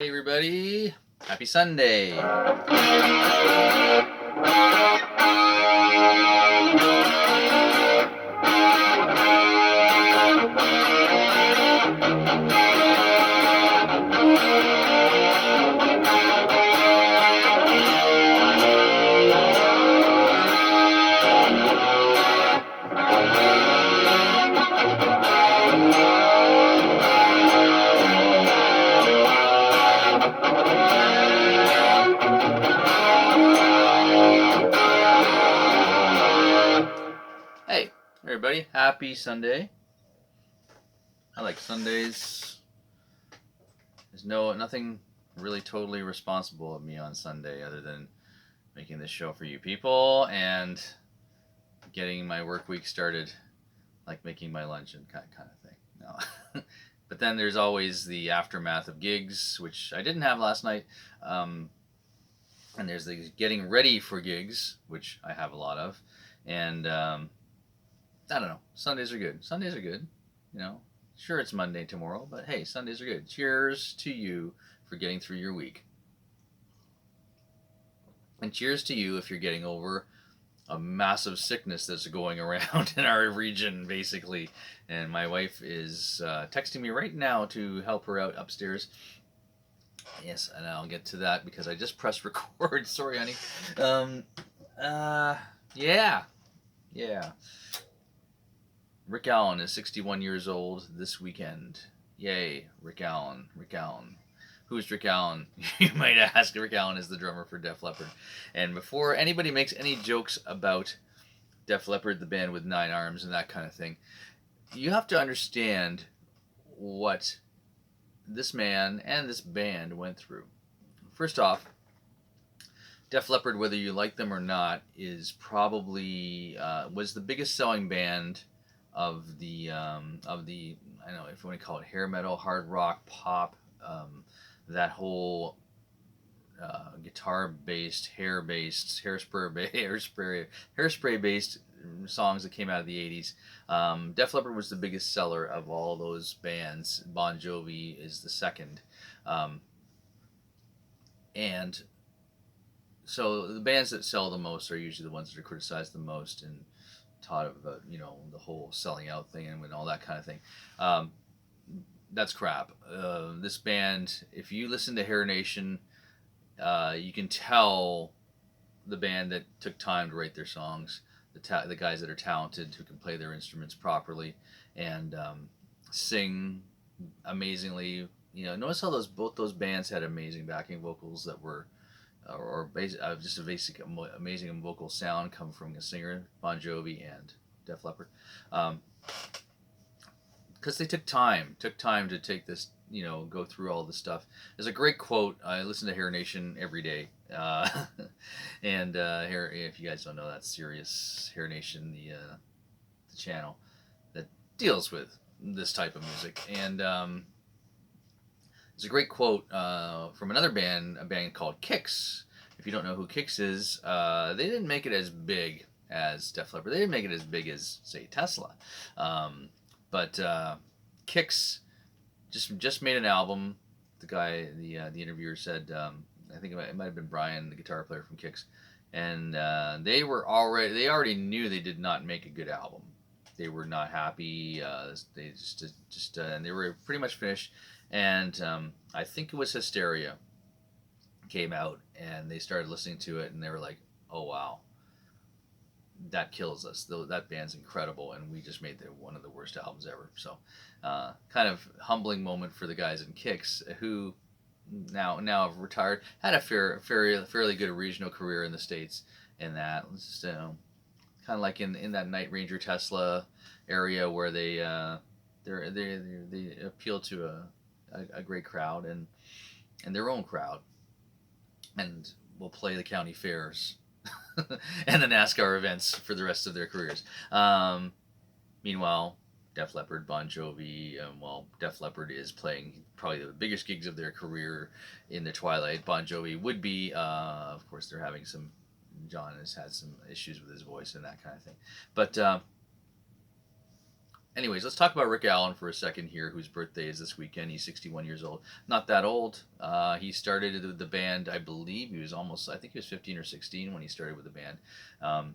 Hey everybody, happy Sunday. Hey everybody, happy Sunday. I like Sundays. There's nothing really totally responsible of me on Sunday other than making this show for you people and getting my work week started, like making my lunch and kind of thing. No. But then there's always the aftermath of gigs, which I didn't have last night. Um, and there's the getting ready for gigs, which I have a lot of. And I don't know. Sundays are good. Sundays are good. You know, sure it's Monday tomorrow, but hey, Sundays are good. Cheers to you for getting through your week. And cheers to you if you're getting over a massive sickness that's going around in our region, basically. And my wife is texting me right now to help her out upstairs. Yes, and I'll get to that because I just pressed record. Sorry, honey. Um, yeah, yeah. Rick Allen is 61 years old this weekend. Yay, Rick Allen. Rick Allen. Who's Rick Allen? You might ask. Rick Allen is the drummer for Def Leppard. And before anybody makes any jokes about Def Leppard, the band with 9 arms and that kind of thing, you have to understand what this man and this band went through. First off, Def Leppard, whether you like them or not, is probably was the biggest selling band of the I don't know if you want to call it hair metal, hard rock, pop, that whole guitar based, hairspray based songs that came out of the 80s. Def Leppard was the biggest seller of all those bands. Bon Jovi is the second. Um, and so the bands that sell the most are usually the ones that are criticized the most and taught about the whole selling out thing and all that kind of thing. Um, that's crap. This band, if you listen to Hair Nation, you can tell the band that took time to write their songs, the guys that are talented who can play their instruments properly and sing amazingly. Notice how both those bands had amazing backing vocals that were just a basic amazing vocal sound come from a singer, Bon Jovi and Def Leppard, because they took time to take this, go through all this stuff. There's a great quote. I listen to Hair Nation every day, and here, if you guys don't know, that's Sirius Hair Nation, the channel that deals with this type of music, and there's a great quote from another band, a band called Kix. If you don't know who Kix is, they didn't make it as big as Def Leppard. They didn't make it as big as, say, Tesla. But Kix just made an album. The guy, the interviewer said, I think it might have been Brian, the guitar player from Kix, and they already knew they did not make a good album. They were not happy. They and they were pretty much finished. And I think it was Hysteria came out, and they started listening to it, and they were like, "Oh wow, that kills us. That band's incredible, and we just made one of the worst albums ever." So, kind of humbling moment for the guys in Kix, who now have retired, had a fairly good regional career in the States, and that just, kind of like in that Night Ranger Tesla area where they appeal to a great crowd and their own crowd, and will play the county fairs and the NASCAR events for the rest of their careers. Meanwhile, Def Leppard, Bon Jovi, Def Leppard is playing probably the biggest gigs of their career in the twilight. Bon Jovi would be, of course, they're having some. John has had some issues with his voice and that kind of thing, but Anyways, let's talk about Rick Allen for a second here, whose birthday is this weekend. He's 61 years old. Not that old. He started the band, I believe he was almost, I think he was 15 or 16 when he started with the band. Um,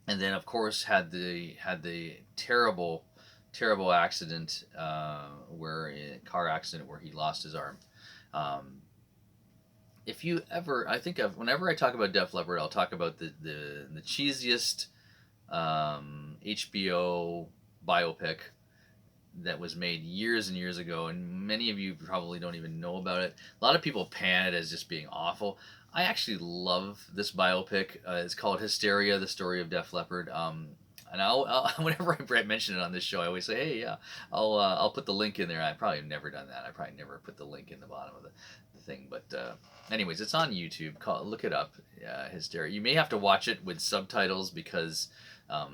and then, of course, had the terrible accident, where a car accident where he lost his arm. Um, if you ever, I think of whenever I talk about Def Leppard, I'll talk about the cheesiest HBO biopic that was made years and years ago, and many of you probably don't even know about it. A lot of people pan it as just being awful. I actually love this biopic. It's called Hysteria: The Story of Def Leppard. And whenever I mention it on this show, I always say, "Hey, yeah, I'll put the link in there." I probably have never done that. I probably never put the link in the bottom of the thing. But anyways, it's on YouTube. Look it up. Hysteria. You may have to watch it with subtitles because I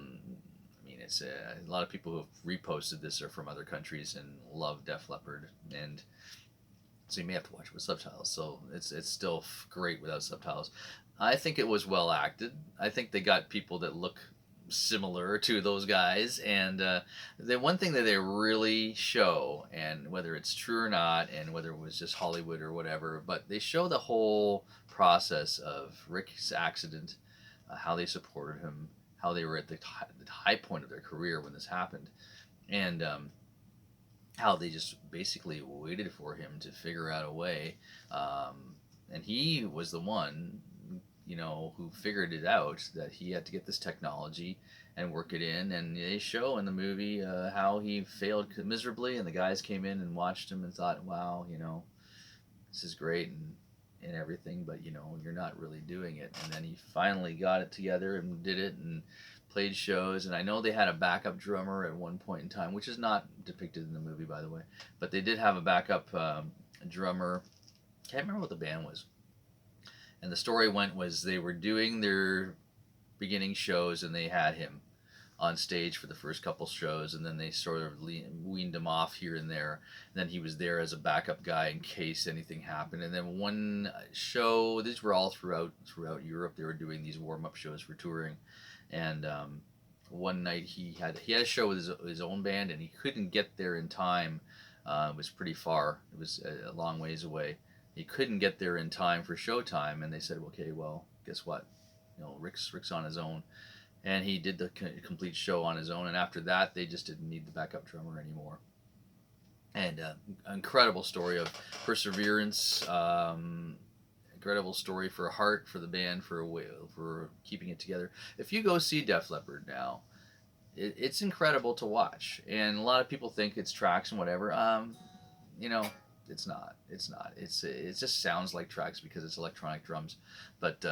mean, it's a lot of people who have reposted this are from other countries and love Def Leppard, and so you may have to watch it with subtitles. So it's still great without subtitles. I think it was well acted. I think they got people that look similar to those guys, and the one thing that they really show, and whether it's true or not, and whether it was just Hollywood or whatever, but they show the whole process of Rick's accident, how they supported him, how they were at the high point of their career when this happened, and how they just basically waited for him to figure out a way. And he was the one, who figured it out, that he had to get this technology and work it in. And they show in the movie how he failed miserably, and the guys came in and watched him and thought, wow, this is great and everything, but you're not really doing it. And then he finally got it together and did it and played shows. And I know they had a backup drummer at one point in time, which is not depicted in the movie, by the way, but they did have a backup drummer. Can't remember what the band was. And the story was they were doing their beginning shows and they had him on stage for the first couple shows, and then they sort of weaned him off here and there. And then he was there as a backup guy in case anything happened. And then one show, these were all throughout Europe. They were doing these warm up shows for touring, and one night he had a show with his own band, and he couldn't get there in time. It was pretty far. It was a long ways away. He couldn't get there in time for showtime, and they said, "Okay, well, guess what? Rick's on his own." And he did the complete show on his own. And after that, they just didn't need the backup drummer anymore. And incredible story of perseverance. Incredible story for heart, for the band, for keeping it together. If you go see Def Leppard now, it's incredible to watch. And a lot of people think it's tracks and whatever. It's not. It's not. It just sounds like tracks because it's electronic drums, but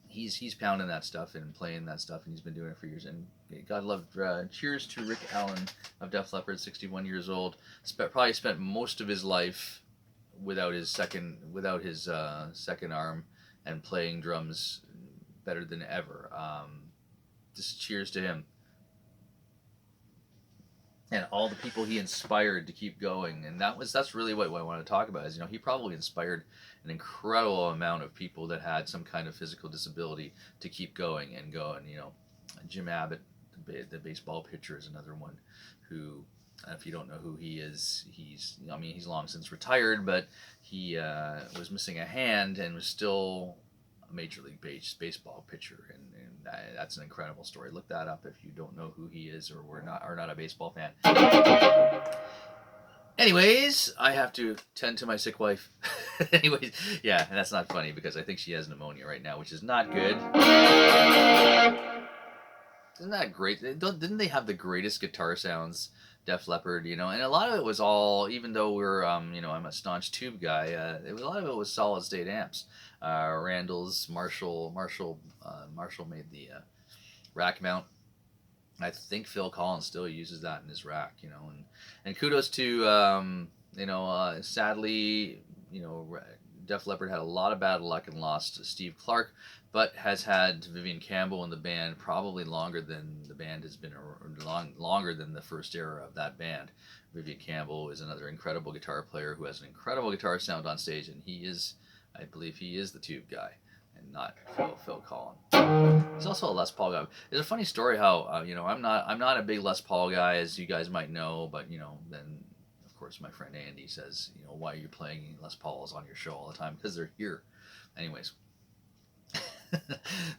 he's pounding that stuff and playing that stuff, and he's been doing it for years. And God love. Cheers to Rick Allen of Def Leppard, 61 years old. Probably spent most of his life without his second arm, and playing drums better than ever. Just cheers to him. And all the people he inspired to keep going, and that's really what I want to talk about. Is he probably inspired an incredible amount of people that had some kind of physical disability to keep going and go. And Jim Abbott, the baseball pitcher, is another one who, if you don't know who he is, he's long since retired, but he was missing a hand and was still a major league baseball pitcher, and that's an incredible story. Look that up if you don't know who he is or are not a baseball fan. Anyways, I have to tend to my sick wife. Anyways, yeah, and that's not funny because I think she has pneumonia right now, which is not good. Isn't that great? Didn't they have the greatest guitar sounds, Def Leppard? And a lot of it was all, even though I'm a staunch tube guy. A lot of it was solid state amps. Randall's Marshall made the rack mount. I think Phil Collins still uses that in his rack, and kudos to, sadly, Def Leppard had a lot of bad luck and lost Steve Clark, but has had Vivian Campbell in the band probably longer than the band has been, longer than the first era of that band. Vivian Campbell is another incredible guitar player who has an incredible guitar sound on stage, and I believe he is the tube guy. not Phil Collin. He's also a Les Paul guy. It's a funny story how I'm not a big Les Paul guy, as you guys might know, but then of course my friend Andy says, why are you playing Les Pauls on your show all the time? Because they're here. Anyways.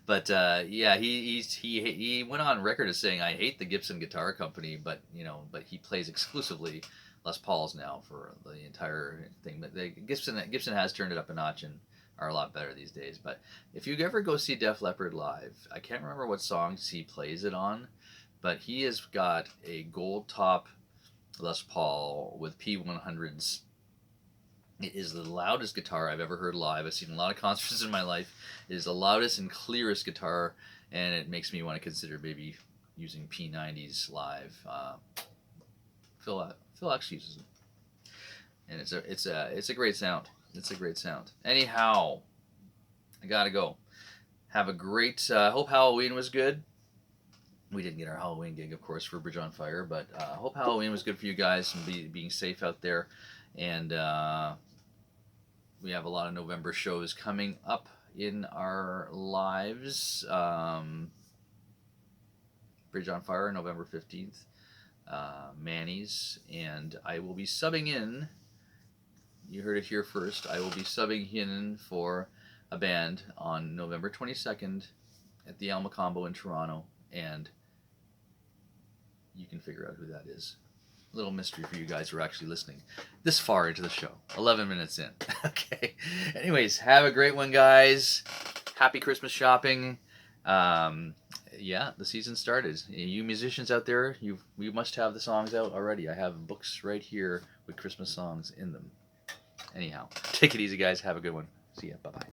But yeah, he went on record as saying, I hate the Gibson Guitar Company, but he plays exclusively Les Pauls now for the entire thing. But Gibson has turned it up a notch and are a lot better these days. But if you ever go see Def Leppard live, I can't remember what songs he plays it on, but he has got a gold top Les Paul with P100s. It is the loudest guitar I've ever heard live. I've seen a lot of concerts in my life. It is the loudest and clearest guitar, and it makes me want to consider maybe using P90s live. Phil actually uses it, and it's a great sound. It's a great sound. Anyhow, I gotta go. Have a great. Hope Halloween was good. We didn't get our Halloween gig, of course, for Bridge on Fire, but hope Halloween was good for you guys and being safe out there. And we have a lot of November shows coming up in our lives. Bridge on Fire, November 15th. Manny's. And I will be subbing in. You heard it here first. I will be subbing in for a band on November 22nd at the Alma Combo in Toronto. And you can figure out who that is. Little mystery for you guys who are actually listening this far into the show. 11 minutes in. Okay. Anyways, have a great one, guys. Happy Christmas shopping. Yeah, the season started. You musicians out there, you must have the songs out already. I have books right here with Christmas songs in them. Anyhow, take it easy, guys. Have a good one. See ya. Bye-bye.